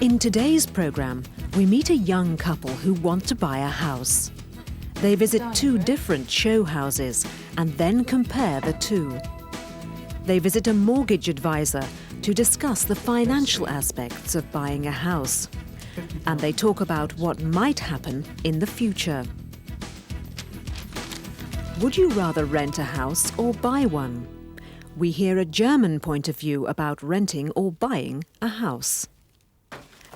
In today's programme, we meet a young couple who want to buy a house. They visit two different show houses and then compare the two. They visit a mortgage advisor to discuss the financial aspects of buying a house. And they talk about what might happen in the future. Would you rather rent a house or buy one? We hear a German point of view about renting or buying a house.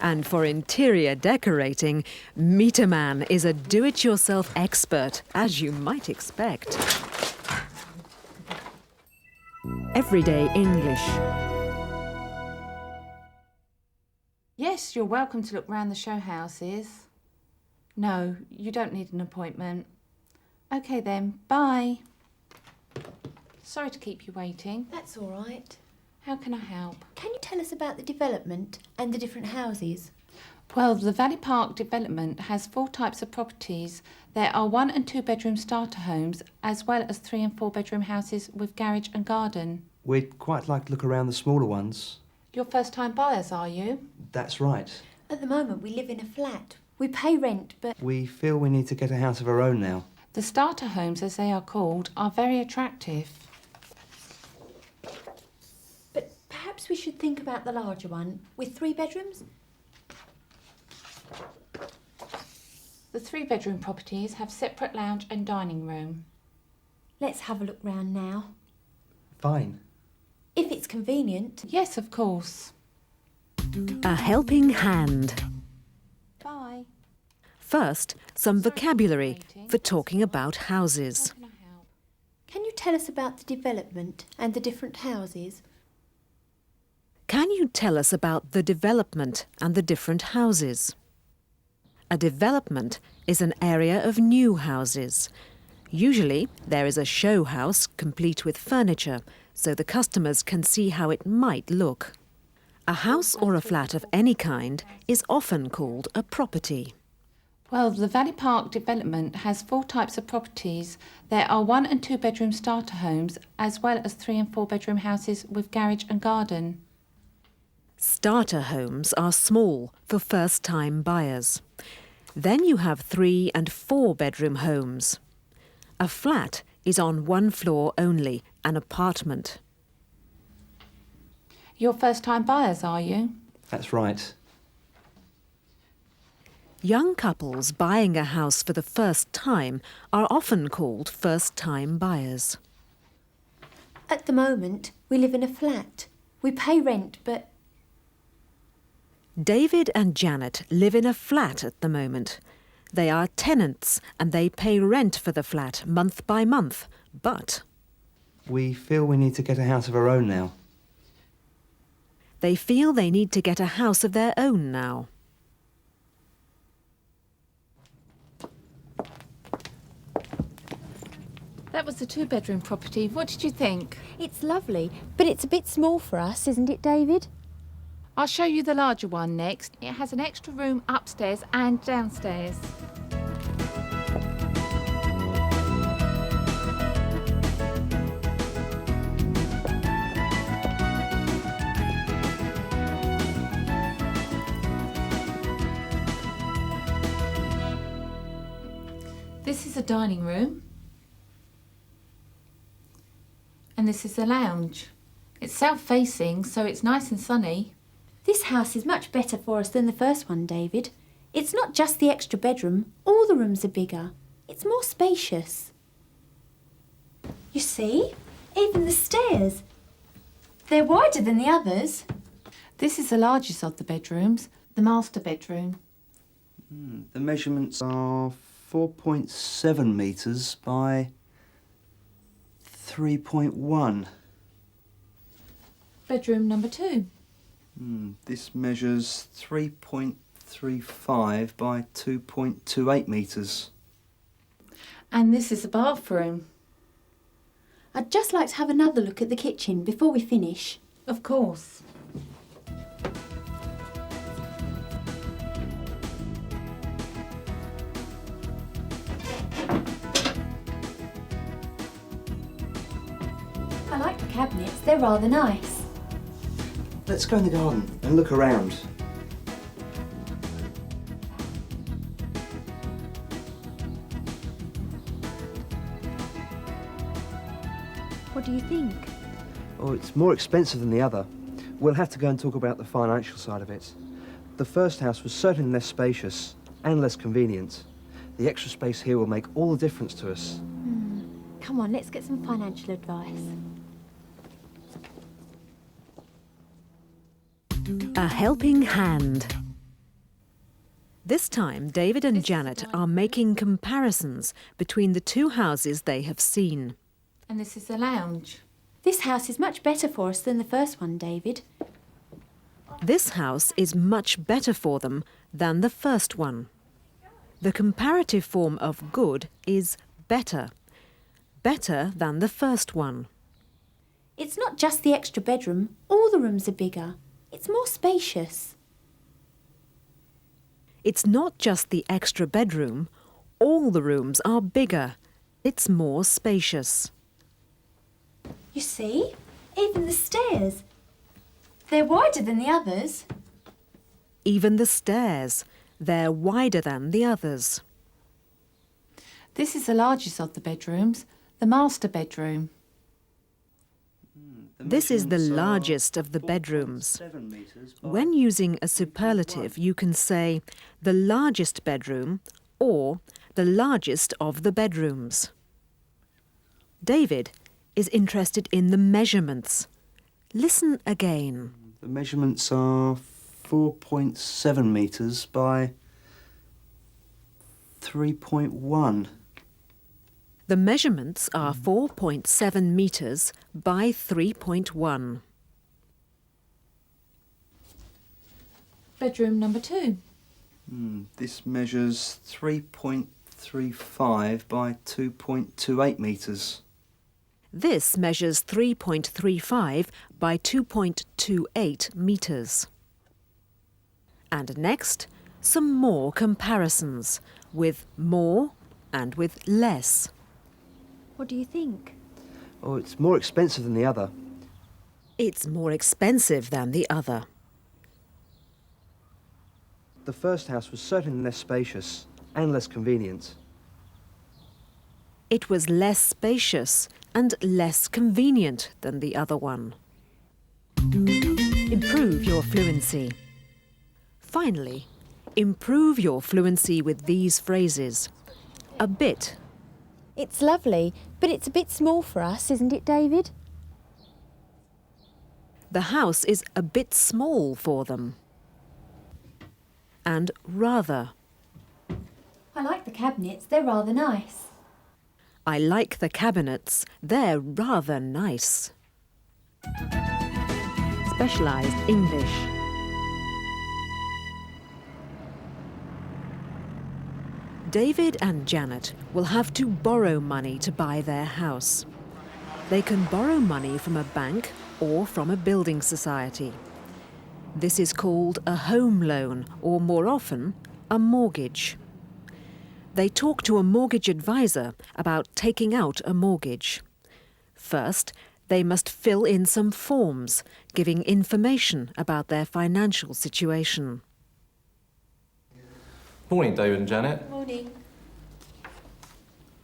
And for interior decorating, Meet a Man is a do-it-yourself expert, as you might expect. Everyday English. Yes, you're welcome to look round the show houses. No, you don't need an appointment. OK then, bye. Sorry to keep you waiting. That's all right. How can I help? Can you tell us about the development and the different houses? Well, the Valley Park development has 4 types of properties. There are 1 and 2 bedroom starter homes, as well as 3 and 4 bedroom houses with garage and garden. We'd quite like to look around the smaller ones. You're first-time buyers, are you? That's right. At the moment, we live in a flat. We pay rent, but... We feel we need to get a house of our own now. The starter homes, as they are called, are very attractive. But perhaps we should think about the larger one, with 3 bedrooms? The 3-bedroom properties have separate lounge and dining room. Let's have a look round now. Fine. If it's convenient. Yes, of course. A helping hand. Bye. First, some vocabulary for talking about houses. How can I help? Can you tell us about the development and the different houses? Can you tell us about the development and the different houses? A development is an area of new houses. Usually, there is a show house complete with furniture, so the customers can see how it might look. A house or a flat of any kind is often called a property. Well, the Valley Park development has 4 types of properties. There are 1 and 2 bedroom starter homes, as well as 3 and 4 bedroom houses with garage and garden. Starter homes are small for first-time buyers. Then you have 3 and 4 bedroom homes. A flat is on 1 floor only, an apartment. You're first-time buyers, are you? That's right. Young couples buying a house for the first time are often called first-time buyers. At the moment, we live in a flat. We pay rent, but... David and Janet live in a flat at the moment. They are tenants and they pay rent for the flat month by month, but... We feel we need to get a house of our own now. They feel they need to get a house of their own now. That was the 2-bedroom property. What did you think? It's lovely, but it's a bit small for us, isn't it, David? I'll show you the larger one next. It has an extra room upstairs and downstairs. This is a dining room. And this is the lounge. It's south-facing, so it's nice and sunny. This house is much better for us than the first one, David. It's not just the extra bedroom. All the rooms are bigger. It's more spacious. You see? Even the stairs. They're wider than the others. This is the largest of the bedrooms, the master bedroom. The measurements are 4.7 metres by 3.1. Bedroom number 2. This measures 3.35 by 2.28 metres. And this is the bathroom. I'd just like to have another look at the kitchen before we finish. Of course. I like the cabinets. They're rather nice. Let's go in the garden and look around. do you think? Oh, it's more expensive than the other. We'll have to go and talk about the financial side of it. The first house was certainly less spacious and less convenient. The extra space here will make all the difference to us. Come on, let's get some financial advice. A helping hand. This time, David and Janet are making comparisons between the two houses they have seen. And this is the lounge. This house is much better for us than the first one, David. This house is much better for them than the first one. The comparative form of good is better. Better than the first one. It's not just the extra bedroom. All the rooms are bigger. It's more spacious. It's not just the extra bedroom. All the rooms are bigger. It's more spacious. You see? Even the stairs. They're wider than the others. Even the stairs. They're wider than the others. This is the largest of the bedrooms, the master bedroom. This is the largest of the bedrooms. 4.7 metres by... When using a superlative, you can say the largest bedroom or the largest of the bedrooms. David is interested in the measurements. Listen again. The measurements are 4.7 metres by 3.1. The measurements are 4.7 metres by 3.1. Bedroom number 2. This measures 3.35 by 2.28 metres. This measures 3.35 by 2.28 metres. And next, some more comparisons with more and with less. What do you think? Oh, it's more expensive than the other. It's more expensive than the other. The first house was certainly less spacious and less convenient. It was less spacious and less convenient than the other one. Improve your fluency. Finally, improve your fluency with these phrases. A bit. It's lovely, but it's a bit small for us, isn't it, David? The house is a bit small for them. And rather. I like the cabinets, they're rather nice. I like the cabinets, they're rather nice. Specialised English. David and Janet will have to borrow money to buy their house. They can borrow money from a bank or from a building society. This is called a home loan, or more often, a mortgage. They talk to a mortgage advisor about taking out a mortgage. First, they must fill in some forms, giving information about their financial situation. Morning, David and Janet. Morning.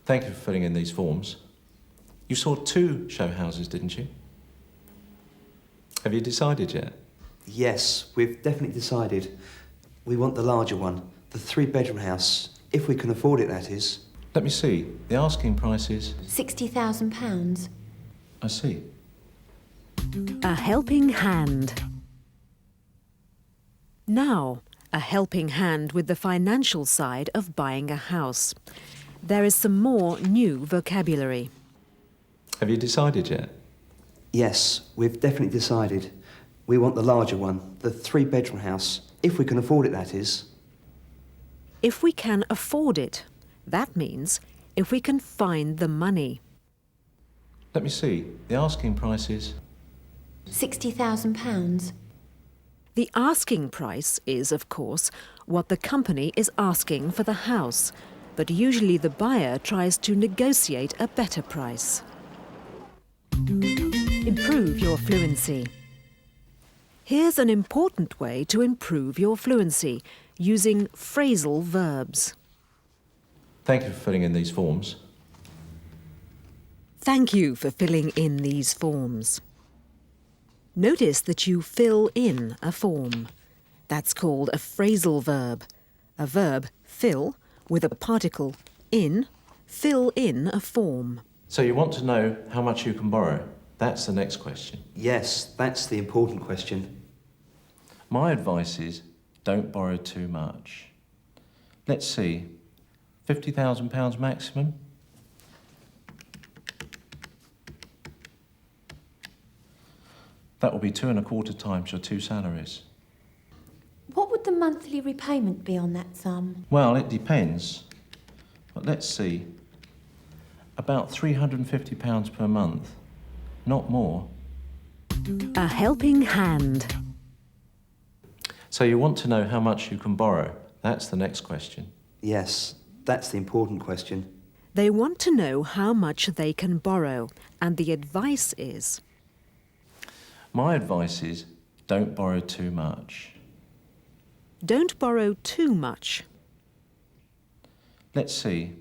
Thank you for filling in these forms. You saw 2 show houses, didn't you? Have you decided yet? Yes, we've definitely decided. We want the larger one, the 3-bedroom house, if we can afford it, that is. Let me see. The asking price is... £60,000. I see. A helping hand. Now, a helping hand with the financial side of buying a house. There is some more new vocabulary. Have you decided yet? Yes, we've definitely decided. We want the larger one, the 3-bedroom house, if we can afford it, that is. If we can afford it, that means if we can find the money. Let me see. The asking price is... £60,000. The asking price is, of course, what the company is asking for the house, but usually the buyer tries to negotiate a better price. Improve your fluency. Here's an important way to improve your fluency, using phrasal verbs. Thank you for filling in these forms. Thank you for filling in these forms. Notice that you fill in a form. That's called a phrasal verb. A verb, fill, with a particle, in, fill in a form. So you want to know how much you can borrow? That's the next question. Yes, that's the important question. My advice is don't borrow too much. Let's see, £50,000 maximum? That will be 2.25 times your 2 salaries. What would the monthly repayment be on that sum? Well, it depends. But let's see, about £350 per month, not more. A helping hand. So you want to know how much you can borrow? That's the next question. Yes, that's the important question. They want to know how much they can borrow, and the advice is... My advice is don't borrow too much. Don't borrow too much. Let's see,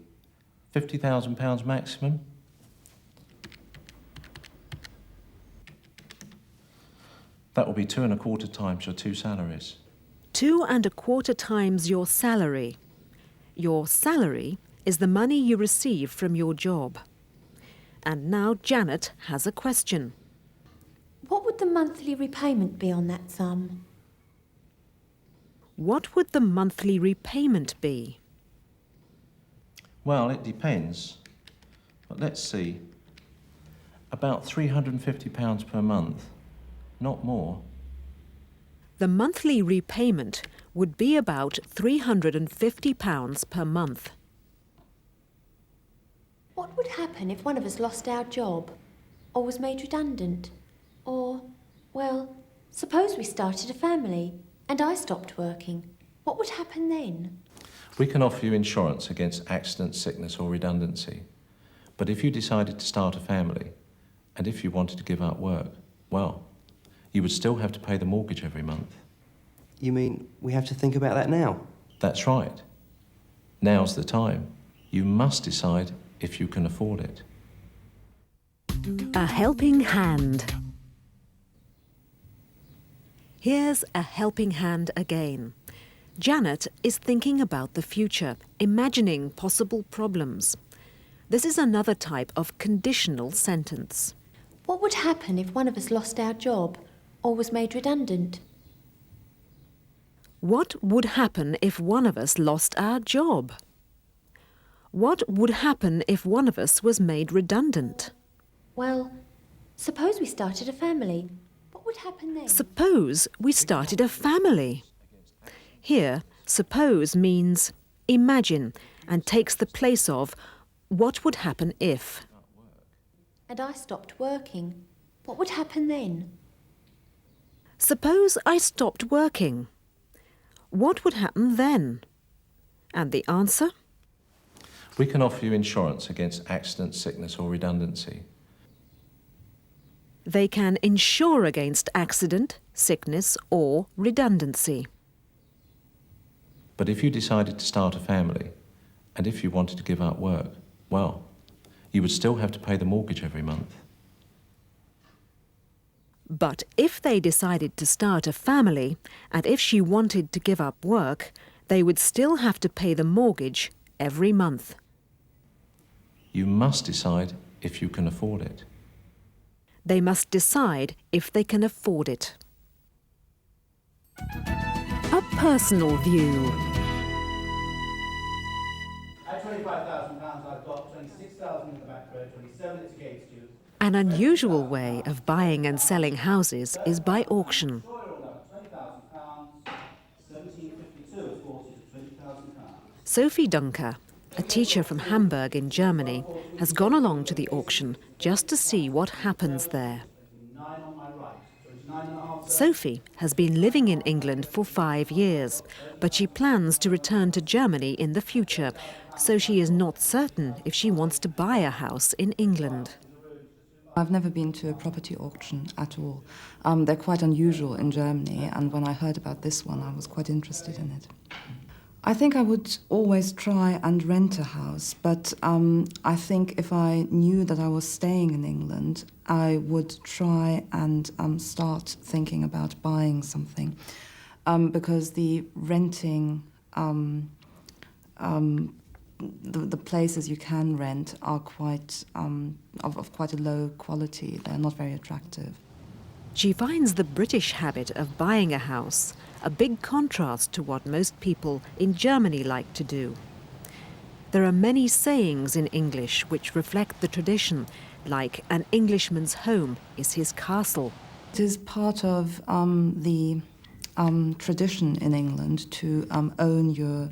£50,000 maximum? That will be 2.25 times your 2 salaries. 2.25 times your salary. Your salary is the money you receive from your job. And now Janet has a question. What would the monthly repayment be on that sum? What would the monthly repayment be? Well, it depends. But let's see, about £350 per month, not more. The monthly repayment would be about £350 per month. What would happen if one of us lost our job, or was made redundant? Or, well, suppose we started a family and I stopped working. What would happen then? We can offer you insurance against accident, sickness or redundancy. But if you decided to start a family, and if you wanted to give up work, well, you would still have to pay the mortgage every month. You mean we have to think about that now? That's right. Now's the time. You must decide if you can afford it. A helping hand. Here's a helping hand again. Janet is thinking about the future, imagining possible problems. This is another type of conditional sentence. What would happen if one of us lost our job, or was made redundant? What would happen if one of us lost our job? What would happen if one of us was made redundant? Well, suppose we started a family. What would happen then? Suppose we started a family. Here, suppose means imagine and takes the place of what would happen if. And I stopped working. What would happen then? Suppose I stopped working. What would happen then? And the answer? We can offer you insurance against accident, sickness or redundancy. They can insure against accident, sickness or redundancy. But if you decided to start a family, and if you wanted to give up work, well, you would still have to pay the mortgage every month. But if they decided to start a family, and if she wanted to give up work, they would still have to pay the mortgage every month. You must decide if you can afford it. They must decide if they can afford it. A personal view. At £25,000, I've got 26,000 in the back row, 27 it's against you. An unusual way of buying and selling houses is by auction. Sophie Dunker, a teacher from Hamburg in Germany, has gone along to the auction just to see what happens there. Sophie has been living in England for 5 years, but she plans to return to Germany in the future, so she is not certain if she wants to buy a house in England. I've never been to a property auction at all. They're quite unusual in Germany, and when I heard about this one, I was quite interested in it. I think I would always try and rent a house, but I think if I knew that I was staying in England, I would try and start thinking about buying something, because the renting, the places you can rent are quite of quite a low quality. They're not very attractive. She finds the British habit of buying a house a big contrast to what most people in Germany like to do. There are many sayings in English which reflect the tradition, like an Englishman's home is his castle. It is part of the tradition in England to own your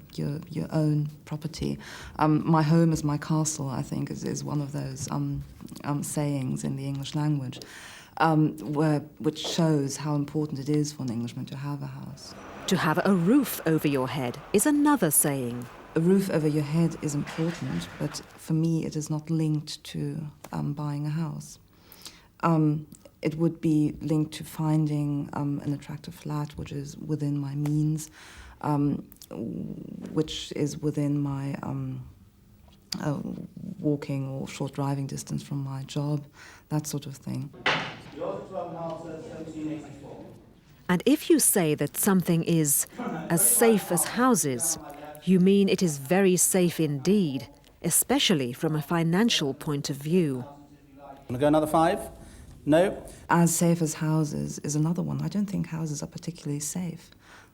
own property. My home is my castle, I think, is one of those sayings in the English language, which shows how important it is for an Englishman to have a house. To have a roof over your head is another saying. A roof over your head is important, but for me it is not linked to buying a house. It would be linked to finding an attractive flat which is within my means, which is within my walking or short driving distance from my job, that sort of thing. And if you say that something is as safe as houses, you mean it is very safe indeed, especially from a financial point of view. Want to go another 5? No? As safe as houses is another one. I don't think houses are particularly safe.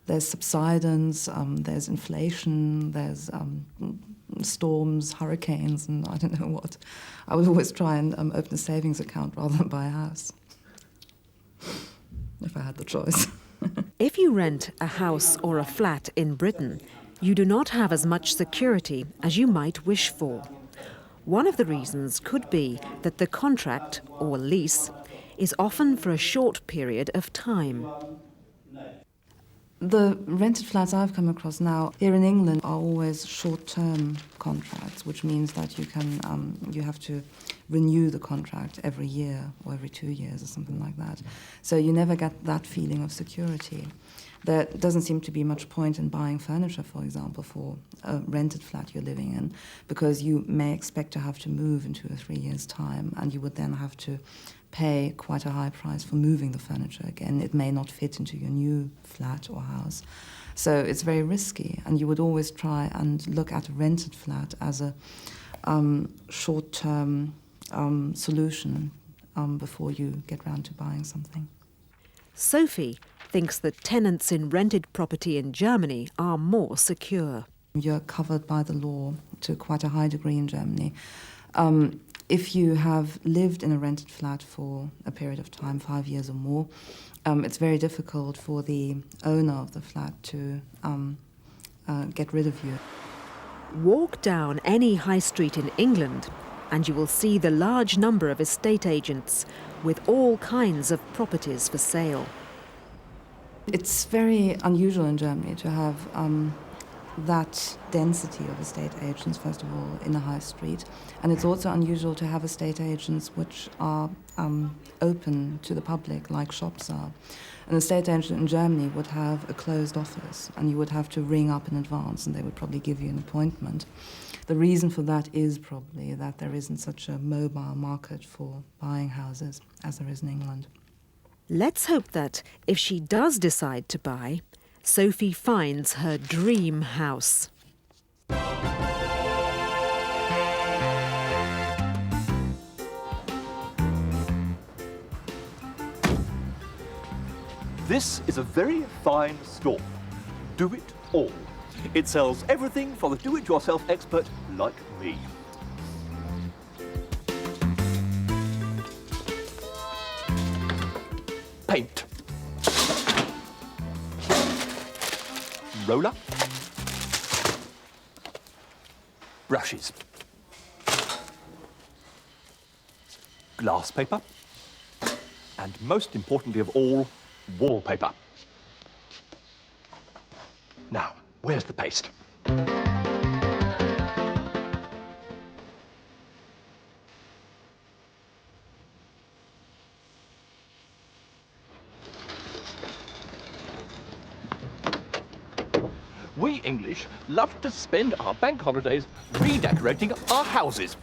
There's subsidence, there's inflation, there's storms, hurricanes, and I don't know what. I would always try and open a savings account rather than buy a house, if I had the choice. If you rent a house or a flat in Britain, you do not have as much security as you might wish for. One of the reasons could be that the contract, or lease, is often for a short period of time. The rented flats I've come across now here in England are always short-term contracts, which means that you have to renew the contract every year or every 2 years or something like that. So you never get that feeling of security. There doesn't seem to be much point in buying furniture, for example, for a rented flat you're living in, because you may expect to have to move in 2 or 3 years' time, and you would then have to pay quite a high price for moving the furniture again. It may not fit into your new flat or house. So it's very risky, and you would always try and look at a rented flat as a short-term solution before you get round to buying something. Sophie thinks that tenants in rented property in Germany are more secure. You're covered by the law to quite a high degree in Germany. If you have lived in a rented flat for a period of time, 5 years or more, it's very difficult for the owner of the flat to get rid of you. Walk down any high street in England and you will see the large number of estate agents with all kinds of properties for sale. It's very unusual in Germany to have that density of estate agents, first of all, in a high street. And it's also unusual to have estate agents which are open to the public, like shops are. An estate agent in Germany would have a closed office, and you would have to ring up in advance, and they would probably give you an appointment. The reason for that is probably that there isn't such a mobile market for buying houses as there is in England. Let's hope that, if she does decide to buy, Sophie finds her dream house. This is a very fine store. Do it all. It sells everything for the do-it-yourself expert like me. Paint. Roller. Brushes. Glass paper. And most importantly of all, wallpaper. Now, where's the paste? We English love to spend our bank holidays redecorating our houses.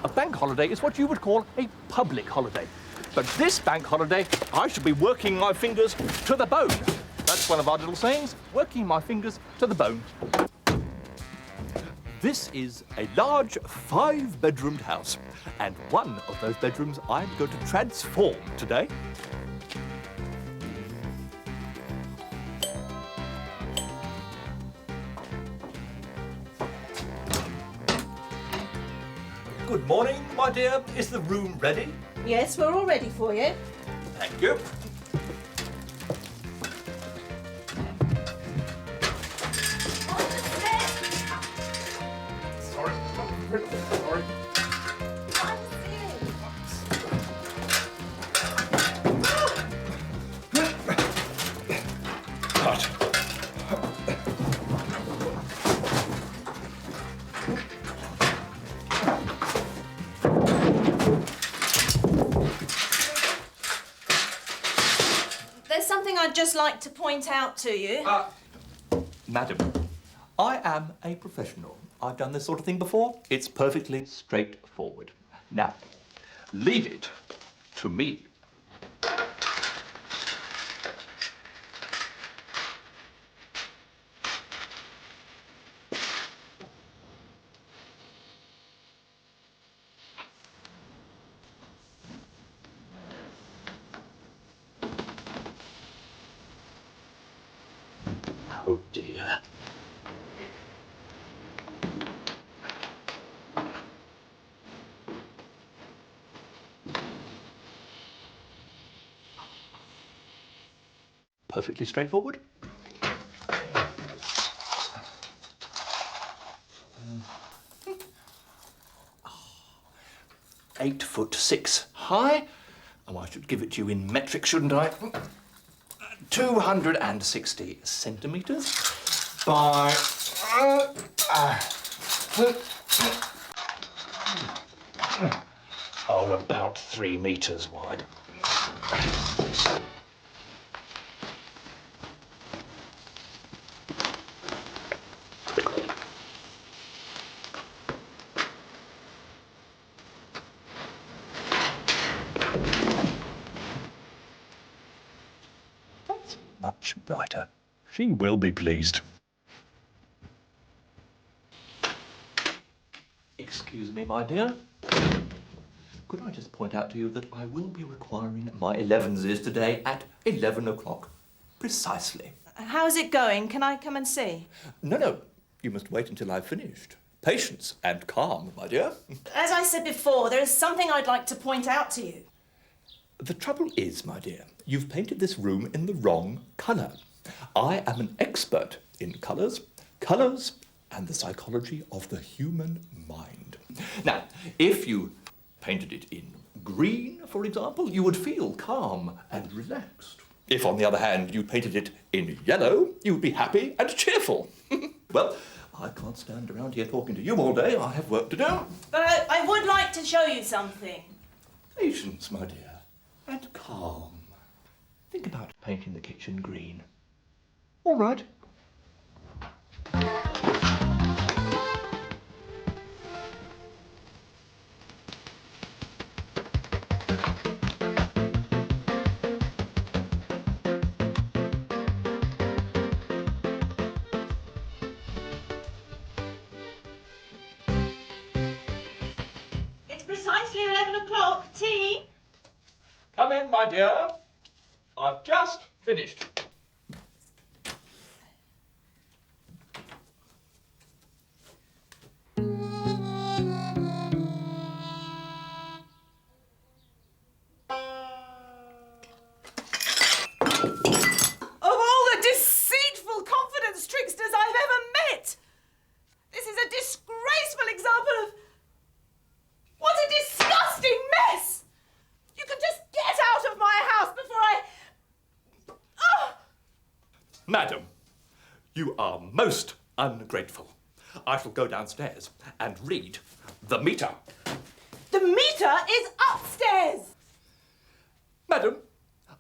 A bank holiday is what you would call a public holiday. But this bank holiday, I shall be working my fingers to the bone. That's one of our little sayings, working my fingers to the bone. This is a large 5-bedroomed house, and one of those bedrooms I'm going to transform today. Good morning, my dear. Is the room ready? Yes, we're all ready for you. Thank you. Sorry. Sorry. Cut. There's something I'd just like to point out to you. Madam, I am a professional. I've done this sort of thing before. It's perfectly straightforward. Now, leave it to me. Oh dear. Perfectly straightforward. 8'6" high. Oh, I should give it to you in metric, shouldn't I? 260 centimetres by about 3 metres wide. That's much brighter. She will be pleased. Excuse me, my dear. Could I just point out to you that I will be requiring my 11s today at 11 o'clock, precisely. How's it going? Can I come and see? No, you must wait until I've finished. Patience and calm, my dear. As I said before, there is something I'd like to point out to you. The trouble is, my dear, you've painted this room in the wrong colour. I am an expert in colours, and the psychology of the human mind. Now, if you painted it in green, for example, you would feel calm and relaxed. If, on the other hand, you painted it in yellow, you would be happy and cheerful. Well, I can't stand around here talking to you all day. I have work to do. But I would like to show you something. Patience, my dear, and calm. Think about painting the kitchen green. All right. It's precisely 11 o'clock. Tea? Come in, my dear. I've just finished. Of all the deceitful confidence tricksters I've ever met, this is a disgraceful example of... What a disgusting mess! You can just get out of my house before I... Oh! Madam, you are most ungrateful. I shall go downstairs and read the meter. The meter is upstairs! Madam,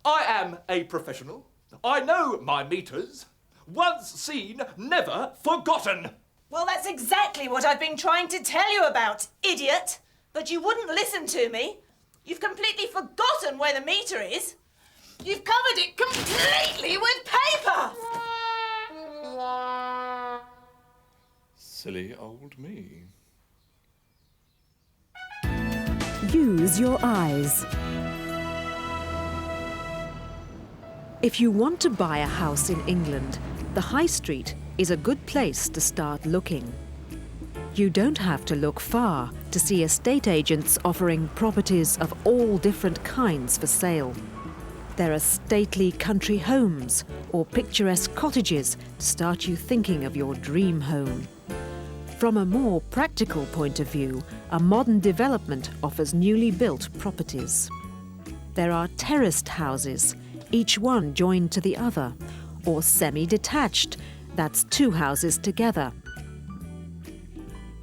I am a professional. I know my meters. Once seen, never forgotten. Well, that's exactly what I've been trying to tell you about, idiot. But you wouldn't listen to me. You've completely forgotten where the meter is. You've covered it completely with paper. Silly old me. Use your eyes. If you want to buy a house in England, the High Street is a good place to start looking. You don't have to look far to see estate agents offering properties of all different kinds for sale. There are stately country homes or picturesque cottages to start you thinking of your dream home. From a more practical point of view, a modern development offers newly built properties. There are terraced houses, each one joined to the other, or semi-detached, that's two houses together.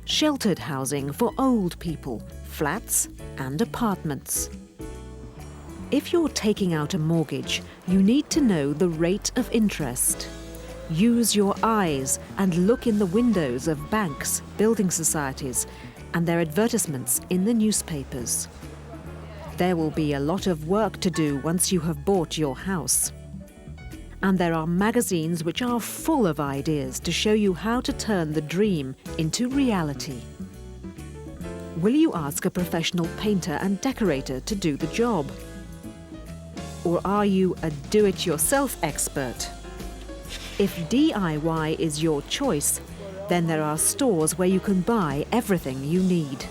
Sheltered housing for old people, flats and apartments. If you're taking out a mortgage, you need to know the rate of interest. Use your eyes and look in the windows of banks, building societies, and their advertisements in the newspapers. There will be a lot of work to do once you have bought your house. And there are magazines which are full of ideas to show you how to turn the dream into reality. Will you ask a professional painter and decorator to do the job? Or are you a do-it-yourself expert? If DIY is your choice, then there are stores where you can buy everything you need.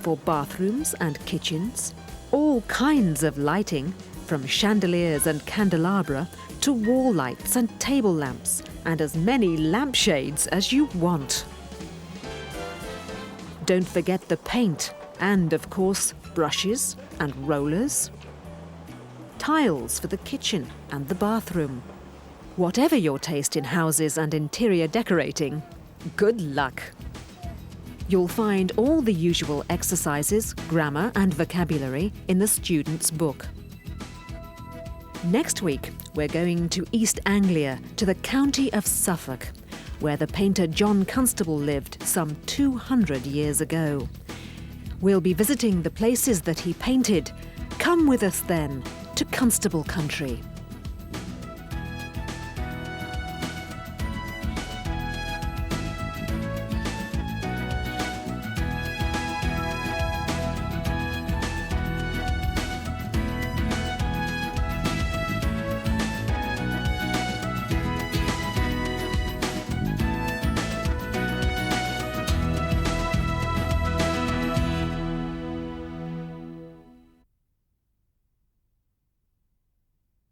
For bathrooms and kitchens, all kinds of lighting, from chandeliers and candelabra to wall lights and table lamps, and as many lampshades as you want. Don't forget the paint and, of course, brushes and rollers. Tiles for the kitchen and the bathroom. Whatever your taste in houses and interior decorating, good luck. You'll find all the usual exercises, grammar and vocabulary in the student's book. Next week, we're going to East Anglia, to the county of Suffolk, where the painter John Constable lived some 200 years ago. We'll be visiting the places that he painted. Come with us then to Constable Country.